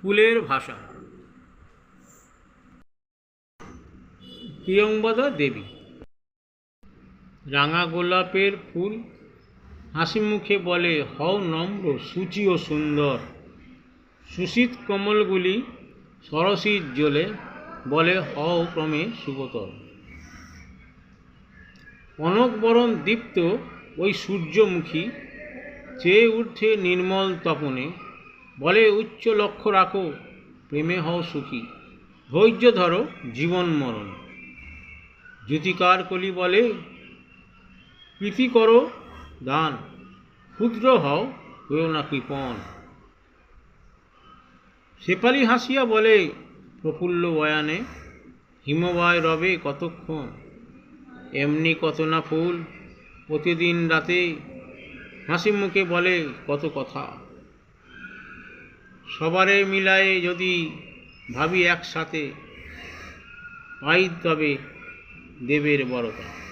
ফুলের ভাষা। প্রিয়ংবদা দেবী। রাঙা গোলাপের ফুল হাসি মুখে বলে, হও নম্র, সূচি ও সুন্দর। সুশীত কমলগুলি সরসীর জ্বলে বলে, হও ক্রমে শুভতর। কনক বরণ দীপ্ত ওই সূর্যমুখী চেয়ে উঠে নির্মল তপনে, বলে, উচ্চ লক্ষ্য রাখো, প্রেমে হও সুখী, ধৈর্য ধরো জীবন মরণ। জ্যোতিকার কলি বলে, প্রীতি করো দান, ক্ষুদ্র হও, হয়েও না কৃপণ। শেফালি হাসিয়া বলে প্রফুল্ল বয়ানে, হিমবায় রবে কতক্ষণ, এমনি কত না ফুল প্রতিদিন রাতে হাসি মুখে বলে কত কথা। সবারে মিলায়ে যদি ভাবি একসাথে, পাই তবে দেবের বরতা।